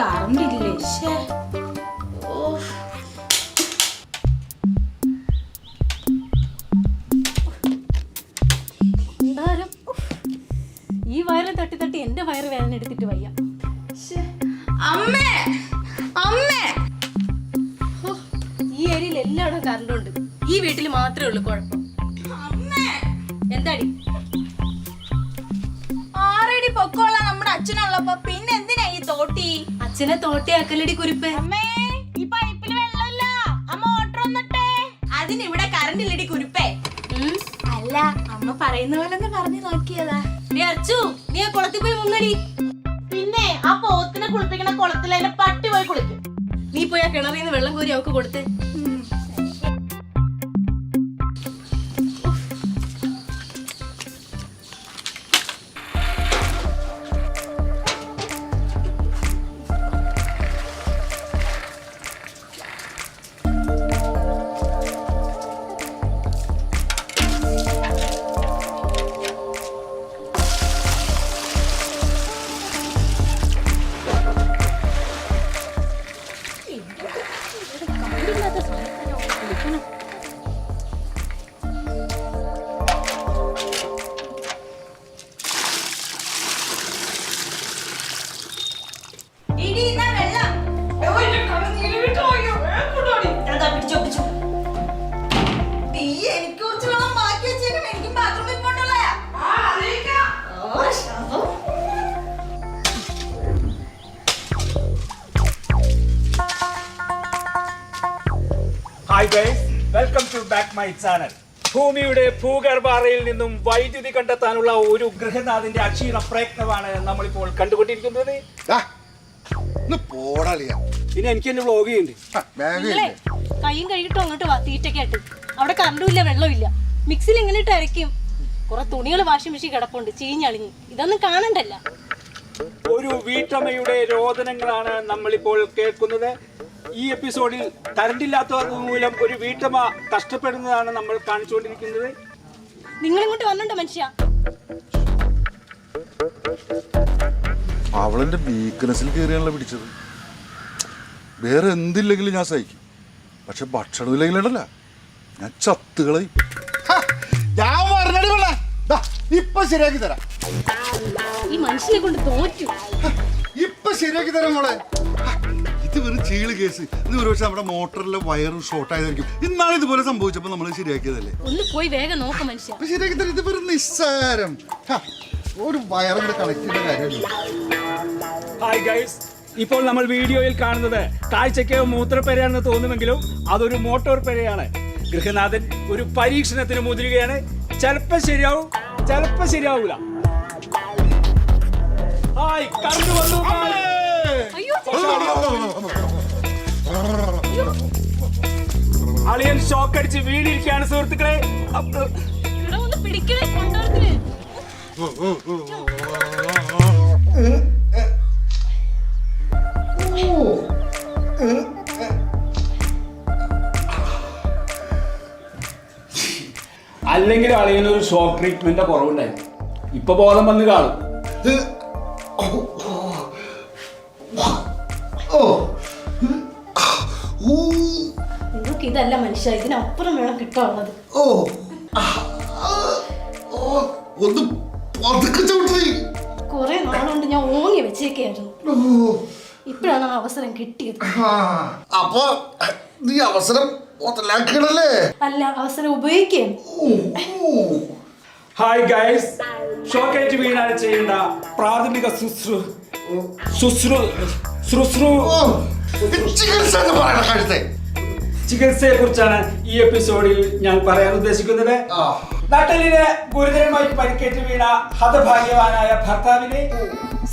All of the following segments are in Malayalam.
കറണ്ടില്ലേ? എന്തായാലും ഈ വയറ് തട്ടി തട്ടി എന്റെ വയറ് വേദന എടുത്തിട്ട് വയ്യ. അമ്മേ അമ്മേ, ഈ ഏരിയയിൽ എല്ലായിടും കറണ്ടുണ്ട്, ഈ വീട്ടിൽ മാത്രമേ ഉള്ളൂ കുഴപ്പം. എന്താടി? 6 അടി പൊക്കമുള്ള നമ്മുടെ അച്ഛനുള്ളപ്പോ പിന്നെ എന്തിനാ ഈ തോട്ടി? അച്ഛനെ തോട്ടിയാക്കലടി കുരിപ്പേ. അമ്മേ, ഈ പൈപ്പിൽ വെള്ളമില്ല, ആ മോട്ടർ ഒന്നിട്ടേ. അതിനിവിടെ കറണ്ട് ഇല്ലടി കുരിപ്പേ. അല്ല, അമ്മ പറയുന്ന പോലെ ഒന്ന് പറഞ്ഞു നോക്കിയതാ. നീ അച്ചു, നീ ആ കുളത്തിൽ പോയി മുങ്ങടി. പിന്നെ ആ പോത്തിനെ കുളിപ്പിക്കണ കുളത്തിൽ അതിന്റെ പട്ടി പോയി കുളിക്കും. നീ പോയി ആ കിണറിൽ നിന്ന് വെള്ളം കോരി അവക്ക് കൊടുത്ത്. Hi guys, welcome to back my channel. ഭൂമിയുടെ ഭൂഗർഭാറയിൽ നിന്നും വൈദ്യുതി കണ്ടെത്താനുള്ള ഒരു ഗൃഹനാഥന്റെ അക്ഷീണ പ്രയത്നമാണ് നമ്മളിപ്പോൾ കണ്ടുകൊണ്ടിരിക്കുന്നത്. പിന്നെ എനിക്ക് എന്നെ വ്ലോഗ് ചെയ്യുന്നുണ്ട്. കൈയും കഴുകിട്ടോ അങ്ങോട്ട് വാ, തീറ്റക്കായിട്ട്. അവിടെ കറണ്ടും ഇല്ല, വെള്ളവും ഇല്ല. മിക്സിയിൽ ഇങ്ങനെ ഇട്ട് അരയ്ക്കും. കുറെ തുണികൾ വാഷിംഗ് മെഷീൻ കിടപ്പുണ്ട്, ചീഞ്ഞളിഞ്ഞ്. ഇതൊന്നും കാണണ്ടല്ല. ഒരു വീട്ടമ്മയുടെ രോദനങ്ങളാണ് നമ്മളിപ്പോൾ കേൾക്കുന്നത്. ഈ എപ്പിസോഡിൽ കറണ്ട് ഇല്ലാത്തത് മൂലം ഒരു വീട്ടമ്മ കഷ്ടപ്പെടുന്നതാണ് നമ്മൾ കാണിച്ചുകൊണ്ടിരിക്കുന്നത്. നിങ്ങൾ ഇങ്ങോട്ട് വന്നുണ്ടോ മനുഷ്യ? അവളെന്റെ വീക്ക്നെസ്സിൽ കയറിയാണല്ലോ പിടിച്ചത്. വേറെ എന്തില്ലെങ്കിലും ഞാൻ സഹിക്കും, പക്ഷെ ഭക്ഷണമില്ലെങ്കിലല്ല ഞാൻ ചത്തുകളയും. ഞാൻ പറഞ്ഞ ഇപ്പൊ ശരിയാക്കി തരാം. ഈ മനുഷ്യനെ കൊണ്ട് തോറ്റു. ഇപ്പൊ ശരിയാക്കി തരാം മോളെ. ഇത് വെറും ചീള് കേസ്. ഇത് ഒരു പക്ഷെ നമ്മുടെ മോട്ടറിലെ വയറ് ഷോർട്ട് ആയതായിരിക്കും. ഇന്നാണ് ഇതുപോലെ സംഭവിച്ചപ്പോ നമ്മൾ ശരിയാക്കിയതല്ലേ. ഒന്ന് പോയി വേഗം നോക്കാം മനുഷ്യ. ശരിയാക്കി തരാം. ഇത് വെറും നിസ്സാരം. ഒരു വയറിന്റെ കണക്ട് ചെയ്ത കാര്യമല്ല. ഹായ് ഗൈസ്, ഇപ്പോൾ നമ്മൾ വീഡിയോയിൽ കാണുന്നത് കാഴ്ചയ്ക്ക് മൂത്രപ്പെരയാണെന്ന് തോന്നുമെങ്കിലും അതൊരു മോട്ടോർ പെരയാണ്. ഗൃഹനാഥൻ ഒരു പരീക്ഷണത്തിന് മുതിരുകയാണ്. ചിലപ്പോ ശരിയാവും, ചിലപ്പോ ശരിയാവൂല. ഹായ്, കറണ്ട് വന്നു. അളിയൻ ഷോക്ക് അടിച്ച് വീണിരിക്കുകയാണ് സുഹൃത്തുക്കളെ. അല്ലെങ്കിൽ അളിയനൊരു ഷോക്ക് ട്രീറ്റ്മെന്റ് കുറവുണ്ടായി. ഇപ്പൊ ബോധം വന്ന് കാണും. നിങ്ങൾക്ക് ഇതല്ല മനുഷ്യ, ഇതിനപ്പുറം വേണം കിട്ടാനുള്ളത്. കുറെ നാളുകൊണ്ട് ഞാൻ ഓങ്ങി വെച്ചേക്കായിരുന്നു. ഇപ്പഴാണ് ആ അവസരം കിട്ടിയത്. അപ്പൊ നീ അവസരം അല്ല, അവസരം ഉപയോഗിക്കുകയാണ്. ഹായ് ഗൈസ്, ഷോക്കേറ്റ് വീണാൽ ചെയ്യേണ്ട പ്രാഥമിക ചികിത്സയെ കുറിച്ചാണ് ഈ എപ്പിസോഡിൽ ഞാൻ പറയാൻ ഉദ്ദേശിക്കുന്നത്. നട്ടലിന് ഗുരുതരമായി പരിക്കേറ്റ് വീണ ഹതഭാഗ്യവാനായ ഭർത്താവിനെ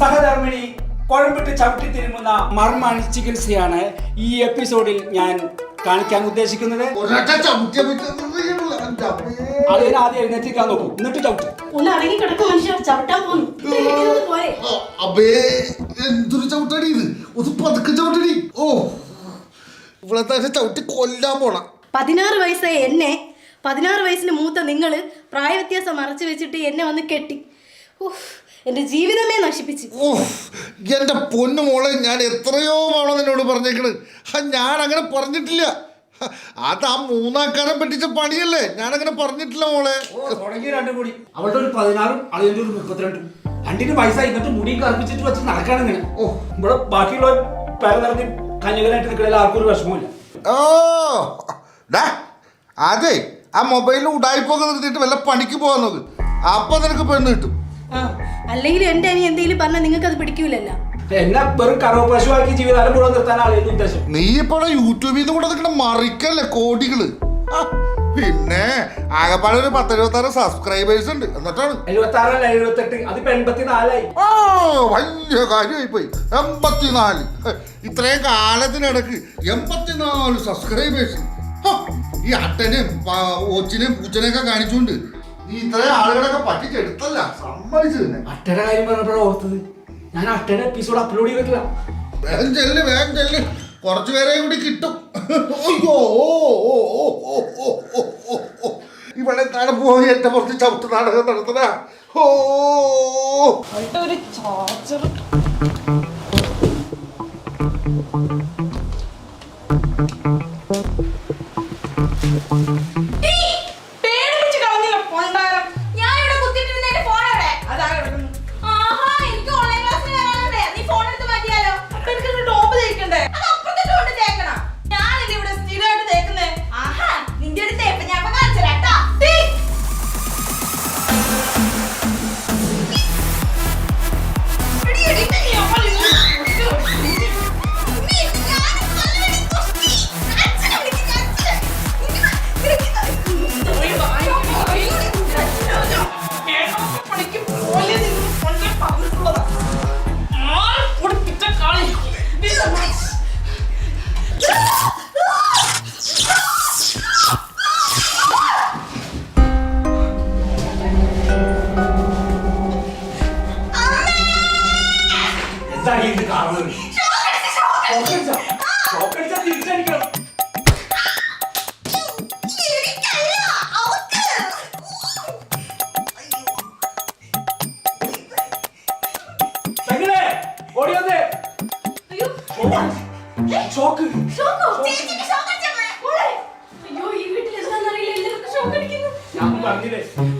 സഹധർമ്മിണി കുഴമ്പിട്ട് ചവിട്ടി തിരുമുന്ന മർമാണി ചികിത്സയാണ് ഈ എപ്പിസോഡിൽ ഞാൻ കാണിക്കാൻ ഉദ്ദേശിക്കുന്നത്. അതിന് ആദ്യം എഴുന്നേറ്റിരിക്കാൻ നോക്കൂ, എന്നിട്ട് ചവിട്ടി. എന്തൊരു ചവിട്ടടി ഇത്! ഒന്ന് പതുക്കെ ചവിട്ടടി. ഇവിടെ ചവിട്ടി കൊല്ലാൻ പോണ. 16 വയസ്സായ എന്നെ 16 വയസ്സിന് മൂത്ത നിങ്ങൾ പ്രായവ്യത്യാസം മറച്ചു വെച്ചിട്ട് എന്നെ വന്ന് കെട്ടി. എന്റെ ജീവിതമേ നശിപ്പിച്ച്. ഓ എൻ്റെ പൊന്നു മോളെ, ഞാൻ എത്രയോ തവണ നിന്നോട് പറഞ്ഞേക്കണ്. ഞാൻ അങ്ങനെ പറഞ്ഞിട്ടില്ല. അത് ആ മൂന്നാക്കാരൻ പറ്റിച്ച പണിയല്ലേ, ഞാനങ്ങനെ പറഞ്ഞിട്ടില്ല മോളെ. തുടങ്ങി രണ്ടും കൂടി അവളുടെ ഒരു 16 അതിന്റെ ഒരു 32 രണ്ടിന് പൈസ ഇന്നിട്ട് മുടിയും കറുപ്പിച്ചിട്ട് വെച്ച് നടക്കാണ് ഇങ്ങനെ. ഓ ഇവിടെ ബാക്കിയുള്ള പേര നടത്തി കഞ്ഞകനായിട്ട് നിൽക്കണ ആർക്കും ഒരു വിഷമമില്ല. ഓ ഡാ, അതെ ആ മൊബൈലിൽ ഉടായ്പൊക്കെ നിർത്തിയിട്ട് വല്ല പണിക്ക് പോകാൻ നോക്ക്. അപ്പൊ നിനക്ക് പെണ്ണ് കിട്ടും. ആ അല്ലെങ്കിൽ എന്റെ അനി എന്തെങ്കിലും പറഞ്ഞാൽ നിങ്ങൾക്ക് അത് പിടിക്കൂലല്ലോ. എന്നെ വെറും കറവ പശുവാക്കി ജീവിതകാലം മുഴുവൻ നിർത്താൻ ആളുകളുടെ ഉദ്ദേശം. നീ ഇപ്പോൾ യൂട്യൂബിൽ നിന്ന് കൂടെ നിൽക്കണ മറിക്കല്ലേ കോടികള്. പിന്നെ ആകെപ്പാടെ ഒരു 10-26 സബ്സ്ക്രൈബേഴ്സ് ഉണ്ട്. എന്നിട്ടാണ് 76 അല്ല 78, അതിപ്പോ 84 ഓ വലിയ കാര്യമായി പോയി. 84 ഇത്രയും കാലത്തിനിടക്ക് 84 സബ്സ്ക്രൈബേഴ്സ്. ഈ അട്ടനെയും ഓച്ചിനെയും പൂച്ചനെയൊക്കെ കാണിച്ചുകൊണ്ട് നീ ഇത്രയും ആളുകളൊക്കെ പറ്റിച്ചെടുത്തല്ല, സമ്മതിച്ചു തന്നെ. അട്ടയുടെ കാര്യം പറഞ്ഞപ്പോഴാണ് ഓർത്തത്. ഞാൻ അട്ടയുടെ എപ്പിസോഡ് അപ്ലോഡ് ചെയ്തിട്ടില്ല. വേഗം ചെല്ല്, വേഗം ചെല്ല്, കുറച്ചു പേരെ കൂടി കിട്ടും. അയ്യോ ഇവിടെ എന്താണ് പോയി എന്റെ പുറത്ത് ചവിട്ട് നാടകം നടത്തുന്ന. ഓ ഒരു ചാർജർ.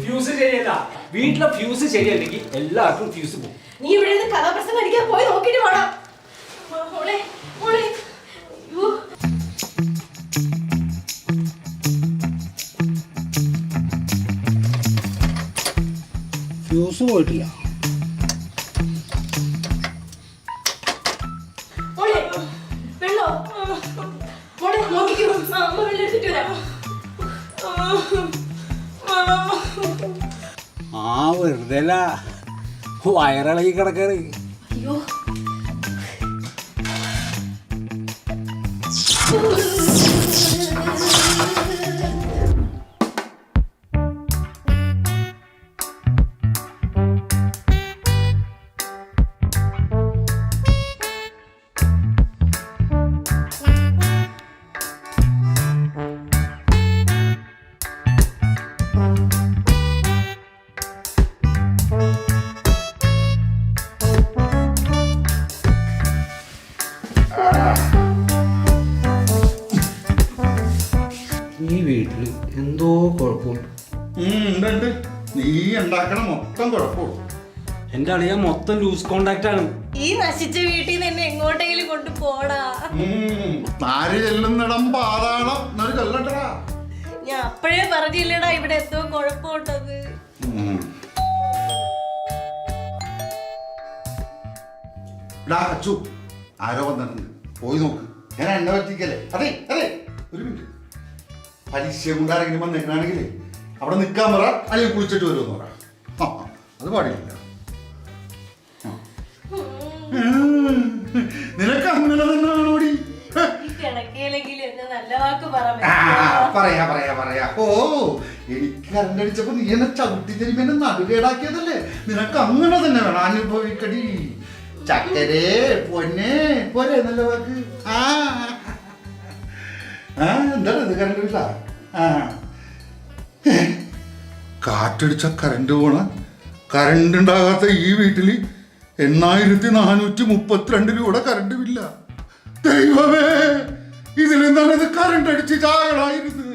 ഫ്യൂസ് ശരിയല്ല, വീട്ടിലെ ഫ്യൂസ് ശരിയല്ലെങ്കിൽ എല്ലാവർക്കും ഫ്യൂസ് പോകും. നീ ഇവിടെ നിന്ന് കഥാപ്രസംഗം അടിക്കാൻ പോയി നോക്കിട്ട് വേണം. മോളെ മോളെ ഫ്യൂസ് പോയിട്ടില്ല. മോളെ വെള്ളോ മോളെ നോക്കിക്കോ. അമ്മ വെള്ളം എടുത്തിട്ട് വരാം. ആ വെറുതെ വയറിളകി കിടക്കാണ്. അയ്യോ ഈ വീട്ടില് എന്തോ കുഴപ്പമുണ്ട്. നീ ഉണ്ടാക്കണ മൊത്തം കുഴപ്പമുള്ളൂ. എന്റെ അളിയ മൊത്തം ലൂസ് കോണ്ടാക്ട് ആണ്. ഈ നശിച്ച വീട്ടിൽ നിന്ന് എന്നെ എങ്ങോട്ടെങ്കിലും കൊണ്ട് പോടാ. നാല് ചെല്ലുന്നിടം പാതാളം എന്നൊരു ചൊല്ലണ്ടടാ. ഞാൻ അപ്പഴേ പറഞ്ഞില്ലടാ ഇവിടെ എന്തോ കുഴപ്പമുണ്ടത്. അച്ചു ആരോ വന്നിട്ടുണ്ട്, പോയി നോക്ക്. ഞാൻ എന്നെ പറ്റിക്കല്ലേ. അതെ അതെ, ഒരു മിനിറ്റ്. പരീക്ഷ കൊണ്ട് ആരെങ്കിലും വന്നേക്കണമെങ്കിലേ അവിടെ നിൽക്കാൻ പറ, അല്ലെങ്കിൽ കുളിച്ചിട്ട് വരുമെന്ന് പറ. അത് പാടില്ല. നിനക്ക് അങ്ങനെ തന്നെ വേണോടി. പറയാ പറയാ പറയാ. ഓ എനിക്ക് കരണ്ടടിച്ചപ്പോ നീ എന്നെ ചവിട്ടി തരുമ്പോ എന്നെ നടുകേടാക്കിയതല്ലേ. നിനക്ക് അങ്ങനെ തന്നെ വേണം. അനുഭവിക്കടി ചക്കരേ പൊന്നെ പോരെ നല്ല വാക്ക്. എന്താണ് ഇത് കരണ്ടില്ല? കാറ്റടിച്ച കരണ്ട് പോണ കറണ്ട് ഉണ്ടാകാത്ത ഈ വീട്ടിൽ 8432 രൂപയുടെ കറണ്ട് ബില്ല. ദൈവമേ, ഇതിൽ നിന്നാണ് ഇത് കറണ്ട് അടിച്ച് ചാകളായിരുന്നത്.